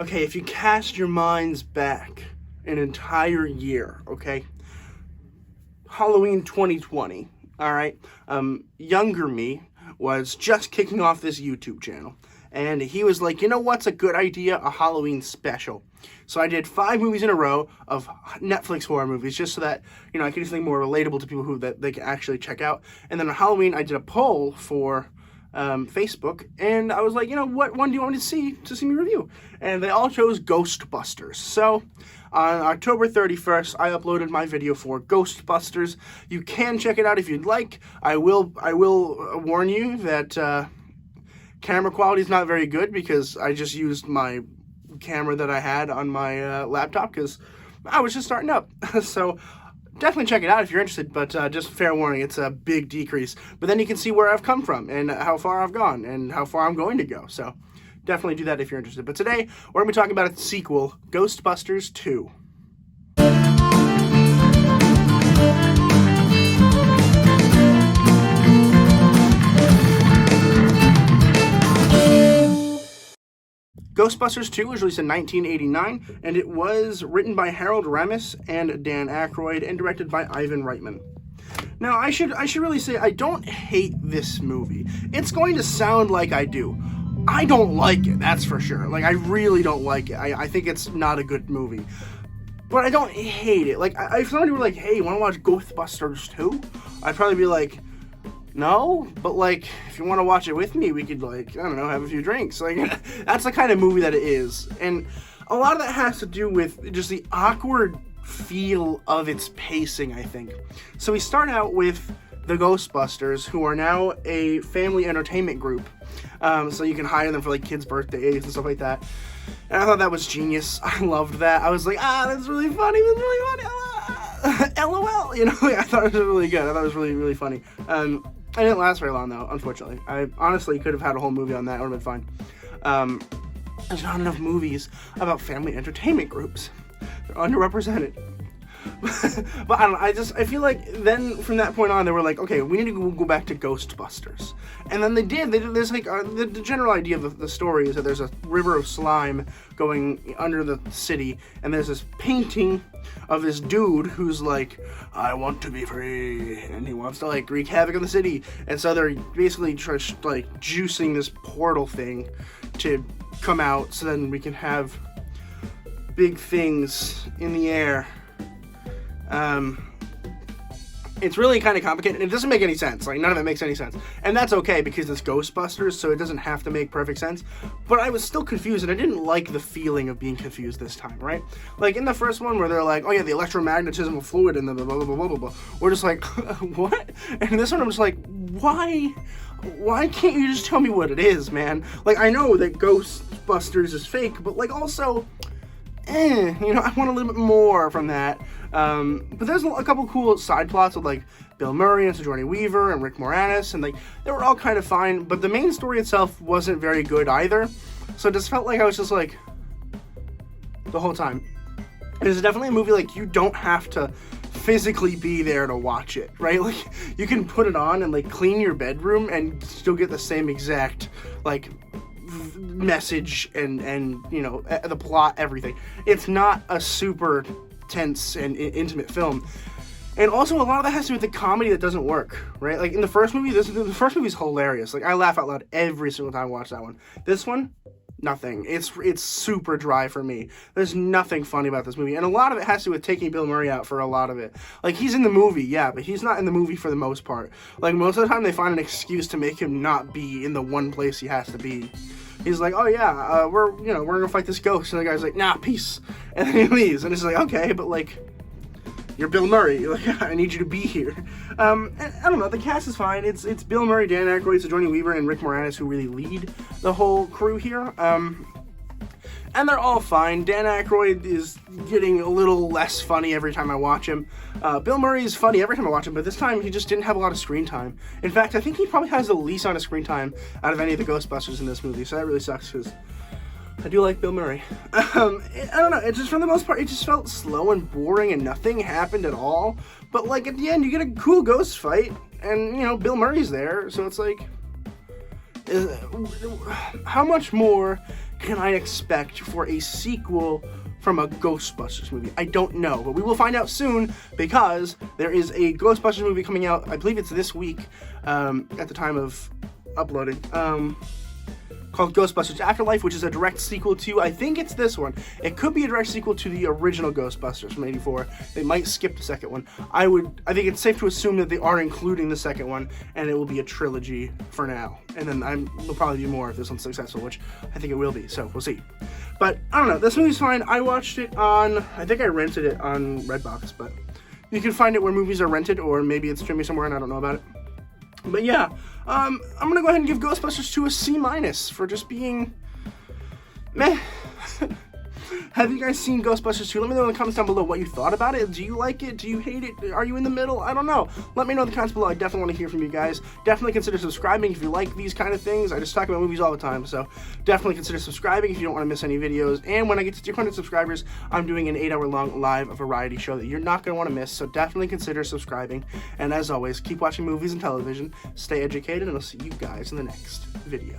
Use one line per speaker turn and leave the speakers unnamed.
Okay, if you cast your minds back an entire year, okay? Halloween 2020, all right? Younger me was just kicking off this YouTube channel. And he was like, you know what's a good idea? A Halloween special. So I did 5 movies in a row of Netflix horror movies just so that, I could do something more relatable to people who that they can actually check out. And then on Halloween, I did a poll for Facebook, and I was like, what one do you want me to see me review? And they all chose Ghostbusters. So on October 31st, I uploaded my video for Ghostbusters. You can check it out if you'd like. I will warn you that camera quality is not very good because I just used my camera that I had on my laptop because I was just starting up. So definitely check it out if you're interested, but just fair warning, it's a big decrease. But then you can see where I've come from and how far I've gone and how far I'm going to go. So definitely do that if you're interested. But today, we're going to be talking about a sequel, Ghostbusters 2. Ghostbusters 2 was released in 1989, and it was written by Harold Ramis and Dan Aykroyd, and directed by Ivan Reitman. Now, I should really say I don't hate this movie. It's going to sound like I do. I don't like it, that's for sure. Like, I really don't like it. I think it's not a good movie. But I don't hate it. Like, if somebody were like, hey, you want to watch Ghostbusters 2? I'd probably be like, no, but like, if you want to watch it with me, we could, like, I don't know, have a few drinks. Like, that's the kind of movie that it is. And a lot of that has to do with just the awkward feel of its pacing, I think. So we start out with the Ghostbusters, who are now a family entertainment group. So you can hire them for, like, kids' birthdays and stuff like that. And I thought that was genius. I loved that. I was like, that's really funny. That's really funny. LOL. I thought it was really good. I thought it was really, really funny. It didn't last very long, though, unfortunately. I honestly could have had a whole movie on that. It would have been fine. There's not enough movies about family entertainment groups. They're underrepresented. But I don't know, I feel like then from that point on, they were like, okay, we need to go back to Ghostbusters. And then they did. There's like, the general idea of the story is that there's a river of slime going under the city, and there's this painting of this dude who's like, I want to be free, and he wants to, like, wreak havoc on the city. And so they're basically just, like, juicing this portal thing to come out so then we can have big things in the air. It's really kind of complicated, and it doesn't make any sense. Like, none of it makes any sense. And that's okay, because it's Ghostbusters, so it doesn't have to make perfect sense. But I was still confused, and I didn't like the feeling of being confused this time, right? Like, in the first one, where they're like, oh yeah, the electromagnetism of fluid, and the blah, blah, blah, blah, blah, blah. We're just like, what? And this one, I'm just like, why can't you just tell me what it is, man? Like, I know that Ghostbusters is fake, but, like, also, I want a little bit more from that. But there's a couple cool side plots with, like, Bill Murray and Sigourney Weaver and Rick Moranis, and, like, they were all kind of fine, but the main story itself wasn't very good either. So it just felt like I was just, like, the whole time. It's definitely a movie, like, you don't have to physically be there to watch it, right? Like, you can put it on and, like, clean your bedroom and still get the same exact, like, message and the plot, everything. It's not a super tense and intimate film. And also, a lot of that has to do with the comedy that doesn't work, right? Like, in the first movie, the first movie is hilarious. Like, I laugh out loud every single time I watch that one. This one, nothing. It's super dry for me. There's nothing funny about this movie. And a lot of it has to do with taking Bill Murray out for a lot of it. Like, he's in the movie, yeah, but he's not in the movie for the most part. Like, most of the time, they find an excuse to make him not be in the one place he has to be. He's like, oh yeah, we're gonna fight this ghost, and the guy's like, nah, peace, and then he leaves, and it's like, okay, but, like, you're Bill Murray, like, I need you to be here. And I don't know, the cast is fine. It's Bill Murray, Dan Aykroyd, Sigourney Weaver, and Rick Moranis who really lead the whole crew here. And they're all fine. Dan Aykroyd is getting a little less funny every time I watch him. Bill Murray is funny every time I watch him, but this time he just didn't have a lot of screen time. In fact, I think he probably has the least amount of screen time out of any of the Ghostbusters in this movie, so that really sucks, because I do like Bill Murray. I don't know, it just, for the most part, it just felt slow and boring, and nothing happened at all. But, like, at the end, you get a cool ghost fight, and, Bill Murray's there, so it's like, how much more can I expect for a sequel from a Ghostbusters movie? I don't know, but we will find out soon, because there is a Ghostbusters movie coming out, I believe it's this week, at the time of uploading, called Ghostbusters Afterlife, which is a direct sequel to, I think it's this one. It could be a direct sequel to the original Ghostbusters from '84. They might skip the second one. I think it's safe to assume that they are including the second one, and it will be a trilogy for now. And then there'll probably be more if this one's successful, which I think it will be, so we'll see. But, I don't know, this movie's fine. I watched it on, I think I rented it on Redbox, but you can find it where movies are rented, or maybe it's streaming somewhere and I don't know about it. But yeah, I'm gonna go ahead and give Ghostbusters 2 a C- for just being meh. Have you guys seen Ghostbusters 2? Let me know in the comments down below what you thought about it. Do you like it? Do you hate it? Are you in the middle? I don't know. Let me know in the comments below. I definitely want to hear from you guys. Definitely consider subscribing if you like these kind of things. I just talk about movies all the time, so definitely consider subscribing if you don't want to miss any videos. And when I get to 200 subscribers, I'm doing an 8-hour-long live variety show that you're not going to want to miss, so definitely consider subscribing. And as always, keep watching movies and television, stay educated, and I'll see you guys in the next video.